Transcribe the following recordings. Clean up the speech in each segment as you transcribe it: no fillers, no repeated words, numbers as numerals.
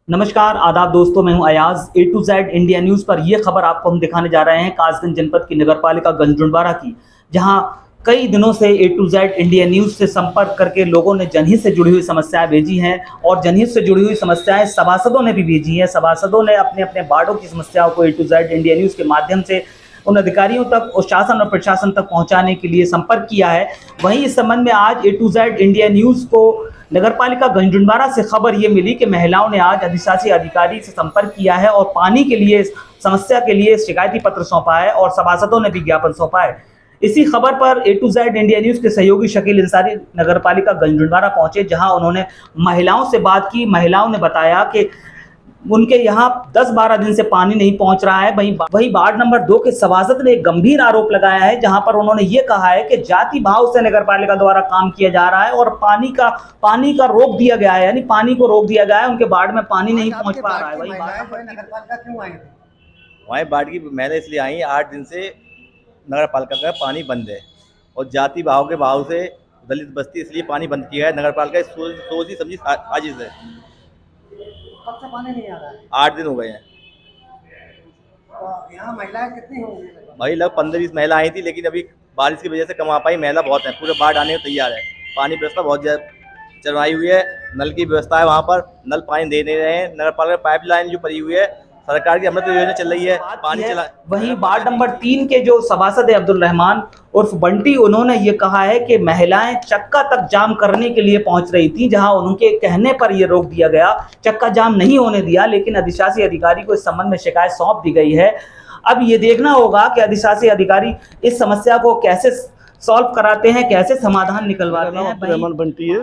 नमस्कार आदाब दोस्तों, मैं हूं Ayaz. A to Z India news पर यह खबर आपको हम दिखाने जा रहे हैं कासगंज जनपद की नगरपालिका गंजडुंडवारा की, जहां कई दिनों से A to Z India news से संपर्क करके लोगों ने जनहित से जुड़ी हुई समस्याएं भेजी हैं और जनहित से जुड़ी हुई समस्याएं सभासदों ने भी भेजी हैं। सभासदों ने अपने अपने वार्डों की समस्याओं को A to Z India news के माध्यम से उन अधिकारियों तक और शासन और प्रशासन तक पहुंचाने के लिए संपर्क किया है। वहीं इस संबंध में आज A to Z India news को नगरपालिका गंजडुंडवारा से खबर ये मिली कि महिलाओं ने आज अधिशासी अधिकारी से संपर्क किया है और पानी के लिए समस्या के लिए शिकायती पत्र सौंपा है और सभासदों ने भी ज्ञापन सौंपा है। इसी खबर पर A to Z India news के सहयोगी शकील इंसारी नगरपालिका गंजडुंडवारा पहुंचे, जहां उन्होंने महिलाओं से बात की। महिलाओं ने बताया कि उनके यहाँ 10-12 दिन से पानी नहीं पहुंच रहा है। वही वार्ड नंबर 2 के सभासद ने एक गंभीर आरोप लगाया है, जहां पर उन्होंने ये कहा है कि जाति भाव से नगरपालिका द्वारा काम किया जा रहा है और पानी का रोक दिया गया है, यानी पानी को रोक दिया गया है। उनके वार्ड में पानी नहीं पहुंच पा रहा है। वही नगरपालिका क्यों आई थी? वहीं बाढ़ की महिला इसलिए आई, 8 दिन से नगरपालिका का पानी बंद है और जाति भाव के भाव से दलित बस्ती इसलिए पानी बंद किया है। नगरपालिका सोची समझी साजिश है। कब से पानी नहीं आ रहा है? 8 दिन हो गए हैं। तो यहाँ महिलाएं कितनी होंगी? वही लगभग 15-20 महिला आई थी, लेकिन अभी बारिश की वजह से कम आ पाई। महिला बहुत है, पूरे बाढ़ आने को तैयार है। पानी व्यवस्था बहुत ज़्यादा चलवाई हुई है। नल की व्यवस्था है, वहाँ पर नल पानी दे नहीं रहे हैं। नगरपालिका पाइपलाइन जो पड़ी हुई है, सरकार की अमृत योजना चल रही है, पानी चला। वहीं वार्ड नंबर 3 के जो सभासद है अब्दुल रहमान उर्फ बंटी, उन्होंने ये कहा है कि महिलाएं चक्का तक जाम करने के लिए पहुंच रही थी, जहां उनके कहने पर ये रोक दिया गया। चक्का जाम नहीं होने दिया, लेकिन अधिशासी अधिकारी को इस संबंध में शिकायत सौंप दी गई है। अब ये देखना होगा कि अधिशासी अधिकारी इस समस्या को कैसे सॉल्व कराते हैं, कैसे समाधान निकलवाते हैं। रहमान बंटी है।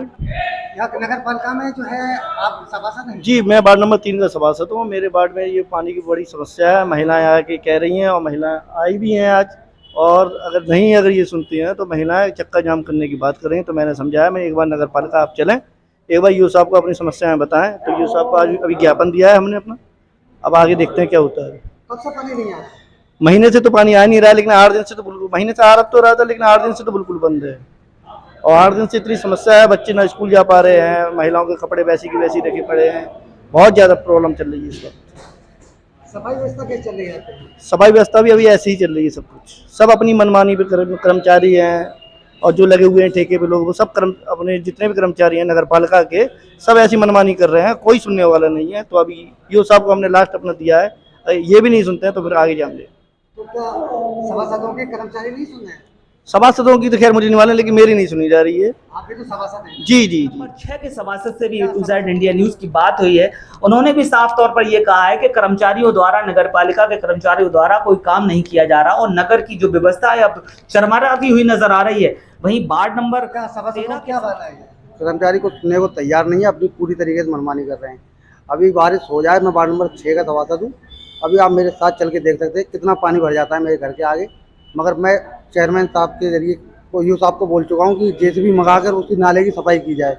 यहाँ नगर पालिका में जो है आप सभासद हैं? जी, मैं वार्ड नंबर 3 का सभासद हूँ। मेरे वार्ड में ये पानी की बड़ी समस्या है। महिलाएं आके कह रही हैं और महिलाएं आई भी हैं आज, और अगर ये सुनती हैं तो महिलाएं चक्का जाम करने की बात कर रही हैं। तो मैंने समझाया, मैं एक बार नगर पालिका आप चलें, एक बार यूँ साहब को अपनी समस्याएं बताएं। तो यूँ साहब को आज अभी ज्ञापन दिया है हमने अपना, अब आगे देखते हैं क्या होता है। कब से पानी नहीं आ रहा? महीने से तो पानी आ नहीं रहा है, लेकिन 8 दिन से तो बिल्कुल, महीने से आ तो रहा था, लेकिन 8 दिन से तो बिल्कुल बंद है। और 8 दिन से इतनी समस्या है, बच्चे ना स्कूल जा पा रहे हैं, महिलाओं के कपड़े वैसी की वैसी रखे पड़े हैं। बहुत ज़्यादा प्रॉब्लम चल रही है इस वक्त। सफाई व्यवस्था कैसे चल रही है? सफाई व्यवस्था भी अभी ऐसी ही चल रही है। सब कुछ सब अपनी मनमानी पे कर्मचारी हैं, और जो लगे हुए हैं ठेके पे लोग, वो सब अपने जितने भी कर्मचारी हैं नगर पालिका के, सब ऐसी मनमानी कर रहे हैं। कोई सुनने वाला नहीं है। तो अभी यो साहब को हमने लास्ट अपना दिया है, ये भी नहीं सुनते हैं तो फिर आगे जान ले। तो क्या सभासदों के कर्मचारी नहीं सुन रहे हैं? सभासदों की तो खैर मुझे नहीं मालूम, लेकिन मेरी नहीं सुनी जा रही है। आप भी तो सभासद हैं? जी जी जी। नंबर 6 के सभासद से भी A to Z India news की बात हुई है। उन्होंने भी साफ तौर पर यह कहा है कि कर्मचारियों द्वारा, नगरपालिका के कर्मचारियों द्वारा कोई काम नहीं किया जा रहा और नगर की जो व्यवस्था है अब चरमराती हुई नजर आ रही है। वहीं वार्ड नंबर क्या सभासदों क्या बात है? कर्मचारी को सुनने को तैयार नहीं है, अपनी पूरी तरीके से मनमानी कर रहे हैं। अभी बारिश हो जाए, मैं वार्ड नंबर 6 का सभासद हूँ। अभी आप मेरे साथ चल के देख सकते हैं कितना पानी भर जाता है मेरे घर के आगे। मगर मैं चेयरमैन साहब के जरिए यूँ साहब को बोल चुका हूँ कि JCB मंगाकर उसी नाले की सफाई की जाए,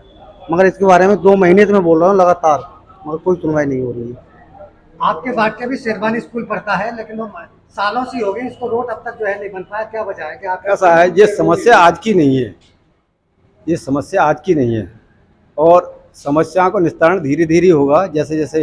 मगर इसके बारे में 2 महीने से मैं बोल रहा हूँ लगातार, मगर कोई सुनवाई नहीं हो रही है। आपके वार्ड के भी शेरवानी स्कूल पढ़ता है, लेकिन वो सालों से हो गए, इसको रोड अब तक जो है नहीं बन पाया। क्या वजह है कि आप? ऐसा है, ये समस्या आज की नहीं है, ये समस्या आज की नहीं है, और समस्या को निस्तारण धीरे धीरे होगा। जैसे जैसे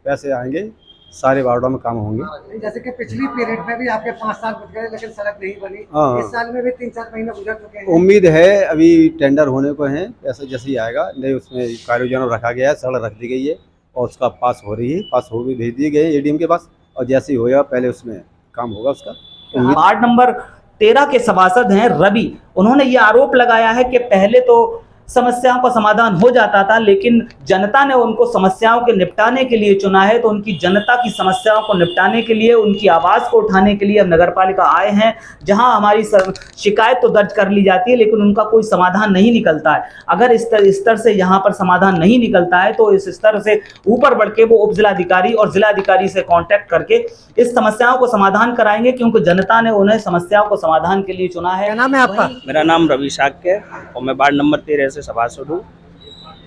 पैसे आएंगे सारे वार्डों में काम होंगे। जैसे कि पिछली पीरियड में भी आपके 5 साल गुजर गए, लेकिन सड़क नहीं बनी। हाँ। इस साल में भी 3-4 महीने गुजर चुके हैं। उम्मीद है अभी टेंडर होने को है, पैसा जैसे ही आएगा। नहीं, उसमें कार्य योजना रखा गया है, सड़क रख दी गई है और उसका पास हो रही है, पास हो भी भेज दिए गए ADM के पास, और जैसे ही होगा पहले उसमें काम होगा उसका। वार्ड नंबर 13 के सभासद हैं रवि, उन्होंने ये आरोप लगाया है कि पहले तो समस्याओं का समाधान हो जाता था, लेकिन जनता ने उनको समस्याओं के निपटाने के लिए चुना है। तो उनकी जनता की समस्याओं को निपटाने के लिए, उनकी आवाज़ को उठाने के लिए अब नगरपालिका आए हैं, जहां हमारी शिकायत तो दर्ज कर ली जाती है, लेकिन उनका कोई समाधान नहीं निकलता है। अगर इस स्तर से यहाँ पर समाधान नहीं निकलता है तो इस स्तर से ऊपर बढ़ के वो उप जिलाधिकारी और जिलाधिकारी से कॉन्टैक्ट करके इस समस्याओं को समाधान कराएंगे, क्योंकि जनता ने उन्हें समस्याओं को समाधान के लिए चुना है। क्या नाम है आपका? मेरा नाम रवि शाक्य है और मैं वार्ड नंबर 13 से सभासद हूँ।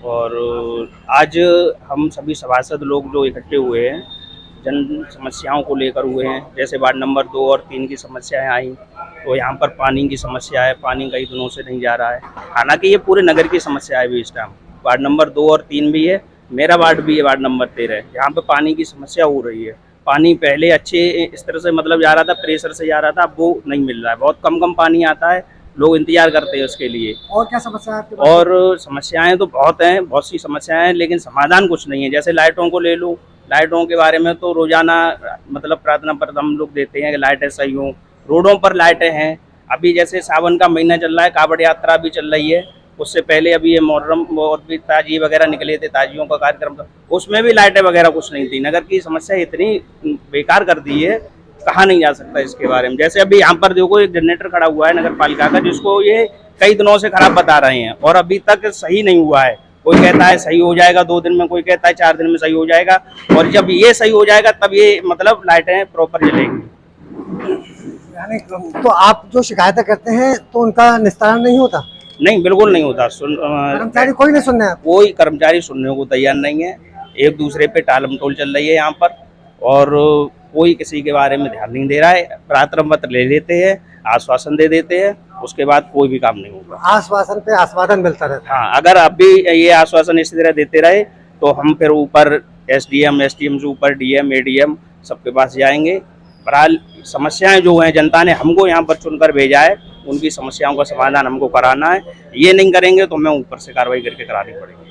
और आज हम सभी सभासद लोग जो इकट्ठे हुए हैं, जन समस्याओं को लेकर हुए हैं। जैसे वार्ड नंबर 2 और 3 की समस्याएं आई, तो यहाँ पर पानी की समस्या है, पानी कई दिनों से नहीं जा रहा है। हालांकि ये पूरे नगर की समस्या है भी इस टाइम। वार्ड नंबर 2 और 3 भी है, मेरा वार्ड भी है, वार्ड नंबर 13 है। यहाँ पे पानी की समस्या हो रही है। पानी पहले अच्छे इस तरह से मतलब जा रहा था, प्रेशर से जा रहा था, अब वो नहीं मिल रहा है। बहुत कम पानी आता है, लोग इंतजार करते हैं उसके लिए। और क्या समस्या है आपके पास? और समस्याएं तो बहुत हैं, बहुत सी समस्याएं हैं, लेकिन समाधान कुछ नहीं है। जैसे लाइटों को ले लो, लाइटों के बारे में तो रोजाना मतलब प्रार्थना पर हम लोग देते हैं कि लाइटें सही हों। रोडों पर लाइटें हैं। अभी जैसे सावन का महीना चल रहा है, कावड़ यात्रा भी चल रही है। उससे पहले अभी ये मुहर्रम और भी ताजिए वगैरह निकले थे, ताजियों का कार्यक्रम था, उसमें भी लाइटें वगैरह कुछ नहीं थी। नगर की समस्या इतनी बेकार कर दी है, कहा नहीं जा सकता इसके बारे में। जैसे अभी यहाँ पर देखो एक जनरेटर खड़ा हुआ है नगर पालिका का, जिसको ये कई दिनों से खराब बता रहे हैं और अभी तक सही नहीं हुआ है। कोई कहता है सही हो जाएगा 2 दिन में, कोई कहता है 4 दिन में सही हो जाएगा, और जब ये सही हो जाएगा तब ये मतलब लाइटें प्रॉपर जलेंगी। यानी तो आप जो शिकायतें करते हैं तो उनका निस्तारण नहीं होता? नहीं, बिल्कुल नहीं होता। कर्मचारी कोई नहीं सुनने आप? कोई कर्मचारी सुनने को तैयार नहीं है। एक दूसरे पे टालम टोल चल रही है यहाँ पर, और कोई किसी के बारे में ध्यान नहीं दे रहा है। प्रार्थना पत्र ले लेते हैं, आश्वासन दे देते हैं, उसके बाद कोई भी काम नहीं होगा। आश्वासन पे आश्वासन मिलता रहता है। हाँ, अगर अब भी ये आश्वासन इसी तरह देते रहे तो हम फिर ऊपर एसडीएम से ऊपर डीएम एडीएम सबके पास जाएंगे। बहरहाल समस्याएं जो हैं, जनता ने हमको यहाँ पर चुनकर भेजा है, उनकी समस्याओं का समाधान हमको कराना है। ये नहीं करेंगे तो हमें ऊपर से कार्रवाई करके करानी पड़ेगी।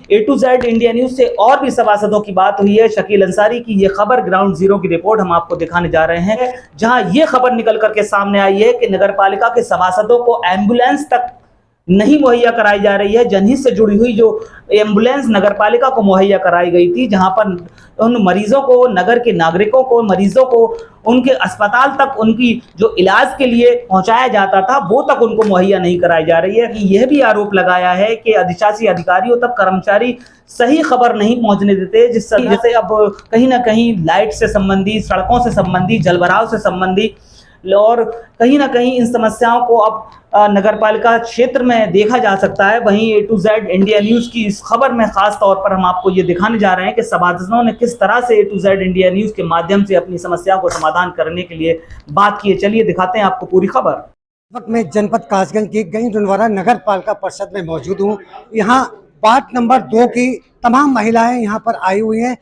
A to Z India news से और भी सभासदों की बात हुई है। शकील अंसारी की ये खबर ग्राउंड जीरो की रिपोर्ट हम आपको दिखाने जा रहे हैं, जहां ये खबर निकल करके सामने आई है कि नगरपालिका के सभासदों को एम्बुलेंस तक नहीं मुहैया कराई जा रही है। जनहित से जुड़ी हुई जो एम्बुलेंस नगरपालिका को मुहैया कराई गई थी, जहां पर उन मरीजों को, नगर के नागरिकों को, मरीजों को उनके अस्पताल तक उनकी जो इलाज के लिए पहुंचाया जाता था, वो तक उनको मुहैया नहीं कराई जा रही है। यह भी आरोप लगाया है कि अधिशासी अधिकारियों तक कर्मचारी सही खबर नहीं पहुंचने देते, जिससे अब कहीं ना कहीं लाइट से संबंधी, सड़कों से संबंधी, जलभराव से संबंधी और कहीं ना कहीं इन समस्याओं को अब नगरपालिका क्षेत्र में देखा जा सकता है। वहीं A to Z India news की इस खबर में खास तौर पर हम आपको ये दिखाने जा रहे हैं कि सभासदों ने किस तरह से A to Z India news के माध्यम से अपनी समस्याओं को समाधान करने के लिए बात की है। चलिए दिखाते हैं आपको पूरी खबर। इस वक्त मैं जनपद कासगंज की गंजडुंडवारा नगर पालिका परिषद में मौजूद हूँ। यहाँ वार्ड नंबर 2 की तमाम महिलाएं यहाँ पर आई हुई हैं।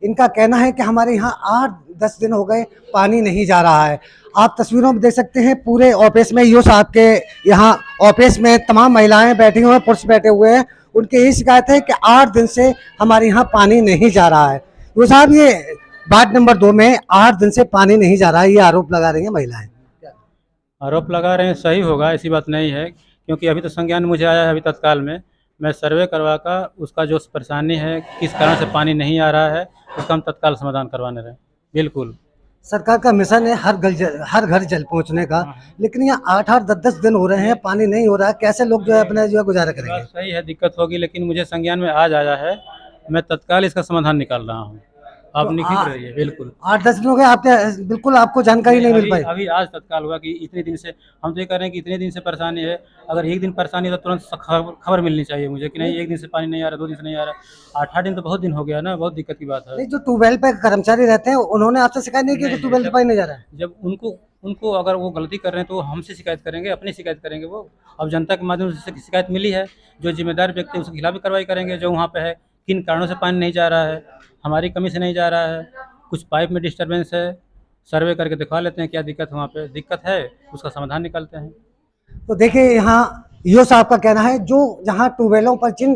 इनका कहना है कि हमारे यहाँ 8-10 दिन हो गए पानी नहीं जा रहा है। आप तस्वीरों में देख सकते हैं, पूरे ऑफिस में यूँ साहब के यहाँ ऑफिस में तमाम महिलाएं बैठी हुई हैं, पुरुष बैठे हुए हैं। उनकी यही शिकायत है कि 8 दिन से हमारे यहाँ पानी नहीं जा रहा है। यूँ साहब, ये वार्ड नंबर 2 में 8 दिन से पानी नहीं जा रहा है, ये आरोप लगा रही हैं महिलाएं। आरोप लगा रहे हैं, सही होगा, ऐसी बात नहीं है, क्योंकि अभी तो संज्ञान मुझे आया है अभी तत्काल में। मैं सर्वे करवा कर उसका जो परेशानी है, किस कारण से पानी नहीं आ रहा है, उसका हम तत्काल समाधान करवाने रहे। बिल्कुल सरकार का मिशन है हर घर जल पहुंचने का, लेकिन यहाँ 8-8, 10-10 दिन हो रहे हैं, पानी नहीं हो रहा है। कैसे लोग जो है अपना जो है गुजारा करेंगे? बात सही है, दिक्कत होगी, लेकिन मुझे संज्ञान में आज आया है, मैं तत्काल इसका समाधान निकाल रहा हूँ। आप निकल रही है। बिल्कुल 8-10 दिन हो गए, आपके बिल्कुल आपको जानकारी नहीं मिल पाई? अभी आज तत्काल हुआ कि इतने दिन से हम तो ये कह रहे हैं कि इतने दिन से परेशानी है। अगर एक दिन परेशानी है तो तुरंत खबर मिलनी चाहिए मुझे कि नहीं, एक दिन से पानी नहीं आ रहा, 2 दिन से नहीं आ रहा, 8-8 दिन तो बहुत दिन हो गया ना, बहुत दिक्कत की बात है। नहीं, जो ट्यूबवेल पे कर्मचारी रहते हैं उन्होंने आपसे शिकायत नहीं की कि ट्यूबवेल से पानी नहीं जा रहा है? जब उनको अगर वो गलती कर रहे हैं तो हमसे शिकायत करेंगे, अपनी शिकायत करेंगे। वो अब जनता के माध्यम से शिकायत मिली है, जो जिम्मेदार व्यक्ति है उसके खिलाफ भी कार्रवाई करेंगे। जो वहाँ पे है, किन कारणों से पानी नहीं जा रहा है, हमारी कमी से नहीं जा रहा है, कुछ पाइप में डिस्टर्बेंस है, सर्वे करके दिखा लेते हैं क्या दिक्कत वहाँ पे दिक्कत है, उसका समाधान निकालते हैं। तो देखिए, यहाँ ईओ साहब का कहना है, जो जहाँ ट्यूबवेलों पर जिन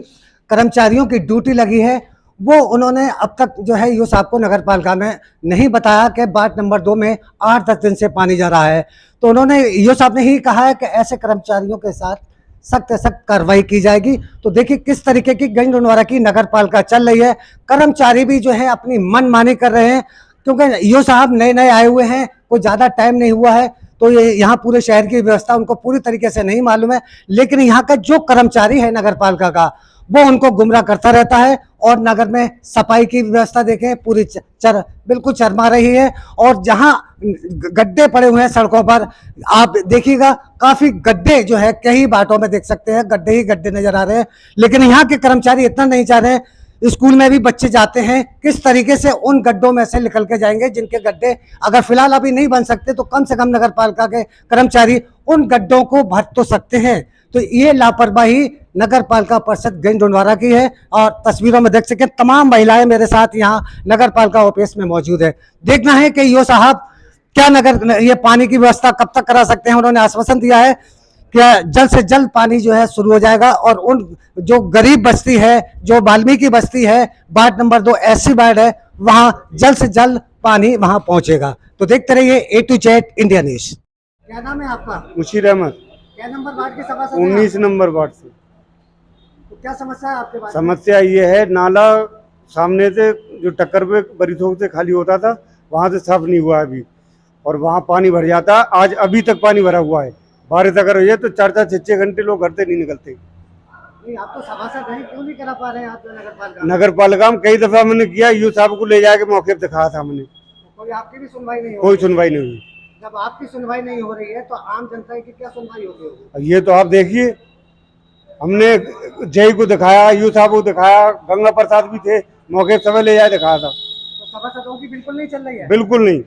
कर्मचारियों की ड्यूटी लगी है, वो उन्होंने अब तक जो है ईओ साहब को नगर पालिका में नहीं बताया कि वार्ड नंबर 2 में 8-10 दिन से पानी जा रहा है। तो उन्होंने ईओ साहब ने ही कहा है कि ऐसे कर्मचारियों के साथ सख्त कार्रवाई की जाएगी। तो देखिए किस तरीके की गंजडुंडवारा की नगर पालिका चल रही है। कर्मचारी भी जो है अपनी मनमानी कर रहे हैं, क्योंकि ईओ साहब नए आए हुए हैं, कोई ज़्यादा टाइम नहीं हुआ है, तो ये यहाँ पूरे शहर की व्यवस्था उनको पूरी तरीके से नहीं मालूम है। लेकिन यहाँ का जो कर्मचारी है नगर पालिका का, वो उनको गुमराह करता रहता है। और नगर में सफाई की व्यवस्था देखें, पूरी बिल्कुल चरमा रही है। और जहाँ गड्ढे पड़े हुए हैं सड़कों पर, आप देखिएगा काफ़ी गड्ढे जो है कई बाटों में देख सकते हैं, गड्ढे ही गड्ढे नजर आ रहे हैं। लेकिन यहाँ के कर्मचारी इतना नहीं चाह रहे हैं। स्कूल में भी बच्चे जाते हैं, किस तरीके से उन गड्ढों में से निकल के जाएंगे, जिनके गड्ढे अगर फिलहाल अभी नहीं बन सकते तो कम से कम नगर पालिका के कर्मचारी उन गड्ढों को भर तो सकते हैं। तो ये लापरवाही नगर पालिका परिषद गंज डोंडवारा की है। और तस्वीरों में देख सके तमाम महिलाएं मेरे साथ यहाँ नगर पालिका ऑफिस में मौजूद है। देखना है कि यो साहब क्या नगर ये पानी की व्यवस्था कब तक करा सकते हैं। उन्होंने आश्वासन दिया है कि जल्द से जल्द पानी जो है शुरू हो जाएगा और उन जो गरीब बस्ती है, जो वाल्मीकि बस्ती है, वार्ड नंबर 2 ऐसी वार्ड है, वहां जल्द से जल्द पानी वहां पहुंचेगा। तो देखते रहिए A to Z India news. क्या नाम है आपका? मुशीर अहमद, क्या नंबर वार्ड के सभासद हैं 19 नंबर वार्ड से। तो क्या समस्या है आपके पास? समस्या ये है, नाला सामने से जो टक्कर पे बरिसों से खाली होता था वहाँ से साफ नहीं हुआ अभी, और वहाँ पानी भर जाता। आज अभी तक पानी भरा हुआ है। बारिश अगर हुई है तो 4-4, 6-6 घंटे लोग घर से नहीं निकलते। नहीं, आप तो सभासद हैं, क्यों नहीं करा पा रहे हैं आप नगर पालिका? नगर पालिका में कई दफा मैंने किया, यू साहब को ले जाके मौके पर दिखाया था मैंने, कोई आपकी भी सुनवाई नहीं हो कोई रही? सुनवाई नहीं हुई। जब आपकी सुनवाई नहीं हो रही है तो आम जनता की क्या सुनवाई होगी? ये तो आप देखिए, हमने जय को दिखाया, यू साहब को दिखाया, गंगा प्रसाद भी थे मौके पर, समय ले जाए दिखाया था। तो सभासदों की बिल्कुल नहीं चल रही है? बिल्कुल नहीं।